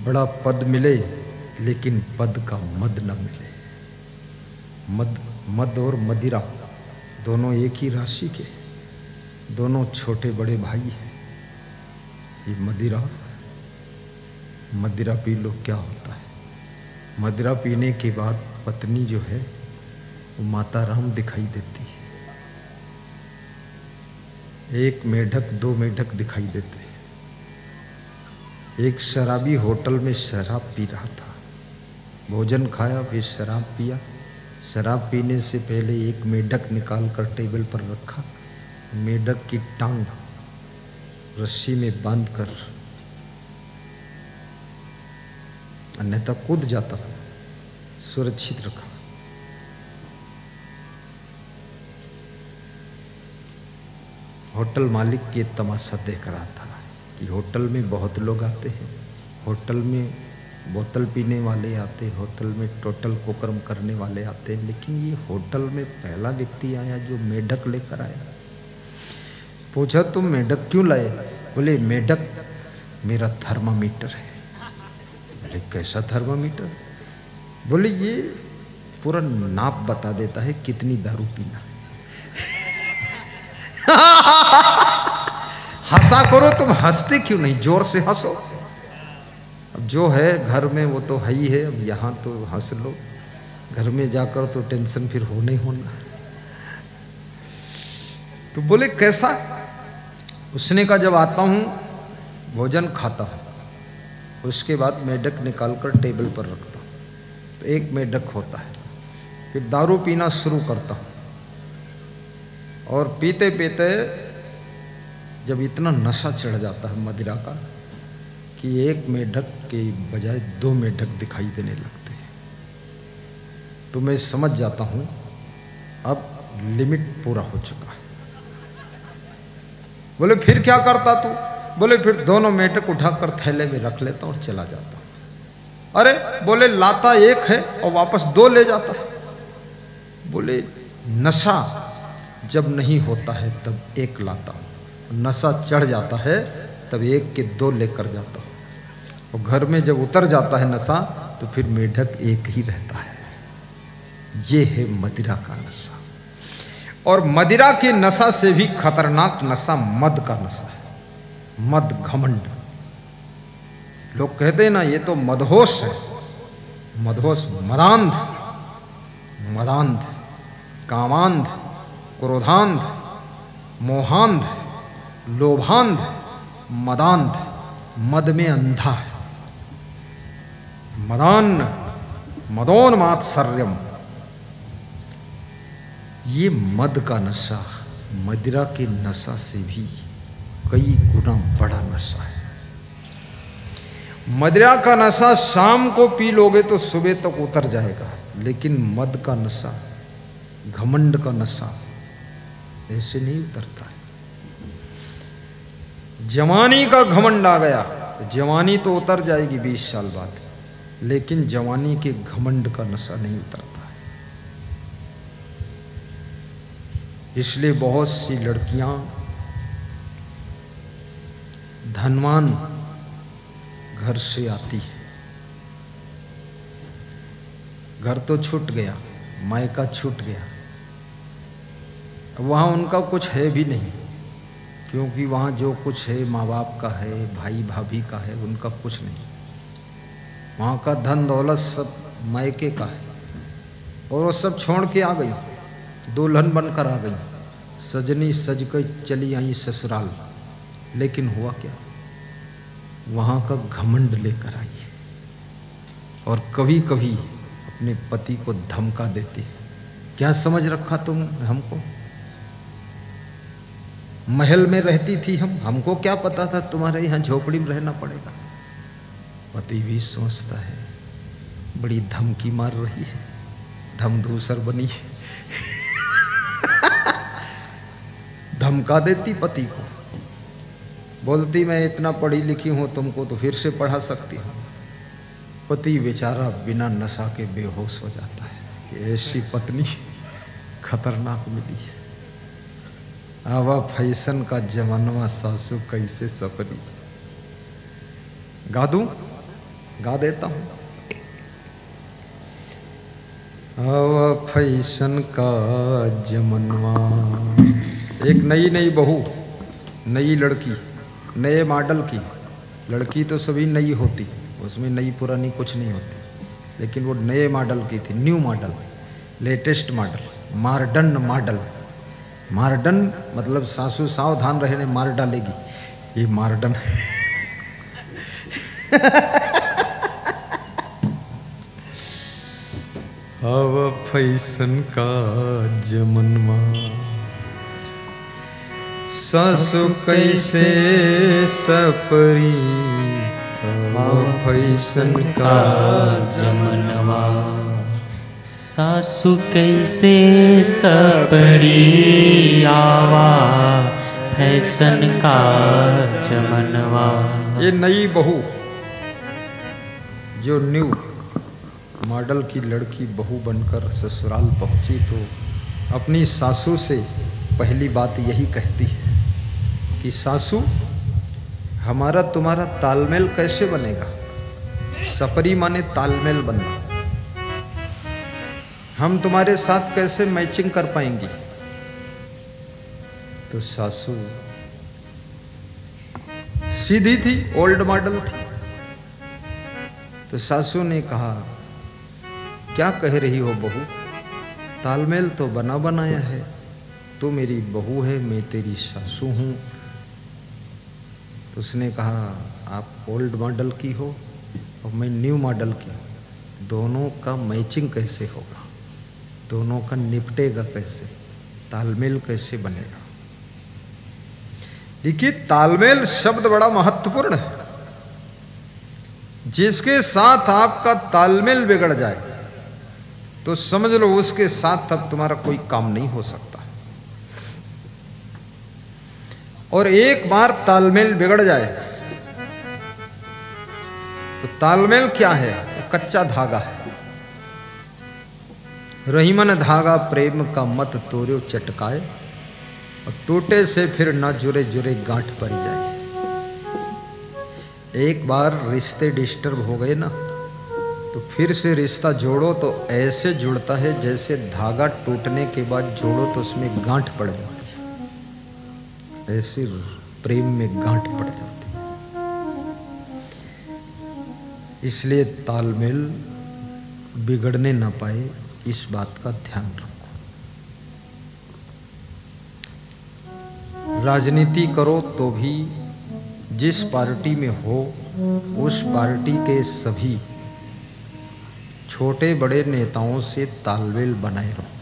बड़ा पद मिले लेकिन पद का मद न मिले। मद और मदिरा दोनों एक ही राशि के, दोनों छोटे बड़े भाई हैं। ये मदिरा पी लो क्या होता है। मदिरा पीने के बाद पत्नी जो है वो माता राम दिखाई देती है। एक मेढक दो मेढक दिखाई देते हैं। एक शराबी होटल में शराब पी रहा था, भोजन खाया फिर शराब पिया। शराब पीने से पहले एक मेढक निकाल कर टेबल पर रखा। मेढक की टांग रस्सी में बांधकर, अन्यथा कूद जाता, सुरक्षित रखा। होटल मालिक ये तमाशा देख रहा था कि होटल में बहुत लोग आते हैं, होटल में बोतल पीने वाले आते, होटल में टोटल कोकरम करने वाले आते, लेकिन ये होटल में पहला व्यक्ति आया जो मेढक लेकर आया। पूछा तुम मेढक क्यों लाए? बोले मेढक मेरा थर्मामीटर है। बोले कैसा थर्मामीटर? बोले ये पूरा नाप बता देता है कितनी दारू पीना है। हंसा करो तुम, हंसते क्यों नहीं? जोर से हंसो। अब जो है घर में वो तो है ही है, अब यहाँ तो हंस लो, घर में जाकर तो टेंशन फिर होना ही होना। तो बोले कैसा? उसने कहा जब आता हूँ भोजन खाता हूँ, उसके बाद मेढक निकाल कर टेबल पर रखता हूँ, तो एक मेढक होता है। फिर दारू पीना शुरू करता हूँ और पीते पीते जब इतना नशा चढ़ जाता है मदिरा का कि एक मेढक के बजाय दो मेढक दिखाई देने लगते हैं, तो मैं समझ जाता हूँ अब लिमिट पूरा हो चुका है। बोले फिर क्या करता तू? बोले फिर दोनों मेढक उठाकर थैले में रख लेता और चला जाता। अरे बोले लाता एक है और वापस दो ले जाता है। बोले नशा जब नहीं होता है तब एक लाता हूँ, नशा चढ़ जाता है तब एक के दो लेकर जाता हूँ, और घर में जब उतर जाता है नशा तो फिर मेढक एक ही रहता है। ये है मदिरा का नशा। और मदिरा के नशा से भी खतरनाक नशा मद का नशा है। मद, घमंड। लोग कहते हैं ना ये तो मदहोश है। मदहोश, मदांध, मदांध, कामांध, क्रोधांध, मोहांध, लोभांध, मदांध, मद में अंधा है। मदान मदोन्मात्सर्यम, ये मद का नशा मदिरा के नशा से भी कई गुना बड़ा नशा है। मदिरा का नशा शाम को पी लोगे तो सुबह तक उतर जाएगा, लेकिन मद का नशा, घमंड का नशा ऐसे नहीं उतरता है। जवानी का घमंड आ गया, जवानी तो उतर जाएगी 20 साल बाद, लेकिन जवानी के घमंड का नशा नहीं उतरता है। इसलिए बहुत सी लड़कियां धनवान घर से आती है, घर तो छूट गया, मायका छूट गया, वहाँ उनका कुछ है भी नहीं, क्योंकि वहाँ जो कुछ है माँ बाप का है, भाई भाभी का है, उनका कुछ नहीं। वहाँ का धन दौलत सब मायके का है, और वो सब छोड़ के आ गई, दुल्हन बनकर आ गई, सजनी सज कर चली आई ससुराल। लेकिन हुआ क्या? वहाँ का घमंड लेकर आई है, और कभी कभी अपने पति को धमका देती है। क्या समझ रखा तुम हमको? महल में रहती थी हमको क्या पता था तुम्हारे यहाँ झोपड़ी में रहना पड़ेगा। पति भी सोचता है बड़ी धमकी मार रही है, धमधूसर बनी है। धमका देती पति को, बोलती मैं इतना पढ़ी लिखी हूँ, तुमको तो फिर से पढ़ा सकती हूँ। पति बेचारा बिना नशा के बेहोश हो जाता है कि ऐसी पत्नी खतरनाक मिली है। आवा फैशन का जमानवा सासू कैसे सपरी। गा दूं? गा देता हूं। अब फैशन का जमनवा, एक नई नई बहू, नई लड़की, नए मॉडल की लड़की तो सभी नई होती, उसमें नई पुरानी कुछ नहीं होती, लेकिन वो नए मॉडल की थी, new model, latest model, modern model. Modern मतलब सासू सावधान रहने मार डालेगी, ये मॉडर्न अब फैशन का जमनवा, सासु कैसे सपरी, फैशन का जमनवा, सासु कैसे सपरी, आवा फैशन का जमनवा। ये नई बहू जो न्यू मॉडल की लड़की बहू बनकर ससुराल पहुंची तो अपनी सासू से पहली बात यही कहती है कि सासू, हमारा तुम्हारा तालमेल कैसे बनेगा। सपरी माने तालमेल बनना, हम तुम्हारे साथ कैसे मैचिंग कर पाएंगी। तो सासू सीधी थी, ओल्ड मॉडल थी। तो सासू ने कहा, क्या कह रही हो बहू, तालमेल तो बना बनाया है, तू मेरी बहू है, मैं तेरी सासू हूं। तो उसने कहा, आप ओल्ड मॉडल की हो और मैं न्यू मॉडल की, दोनों का मैचिंग कैसे होगा, दोनों का निपटेगा कैसे, तालमेल कैसे बनेगा। देखिए, तालमेल शब्द बड़ा महत्वपूर्ण है। जिसके साथ आपका तालमेल बिगड़ जाए तो समझ लो उसके साथ अब तुम्हारा कोई काम नहीं हो सकता। और एक बार तालमेल बिगड़ जाए तो तालमेल क्या है, वो कच्चा धागा है। रहीमन धागा प्रेम का मत तोड़ो चटकाए, और टूटे से फिर ना जुरे जुरे गांठ पड़ जाए। एक बार रिश्ते डिस्टर्ब हो गए ना तो फिर से रिश्ता जोड़ो तो ऐसे जुड़ता है जैसे धागा टूटने के बाद जोड़ो तो उसमें गांठ पड़ जाती है, ऐसे प्रेम में गांठ पड़ जाती है। इसलिए तालमेल बिगड़ने ना पाए, इस बात का ध्यान रखो। राजनीति करो तो भी जिस पार्टी में हो उस पार्टी के सभी छोटे बड़े नेताओं से तालमेल बनाए रहो।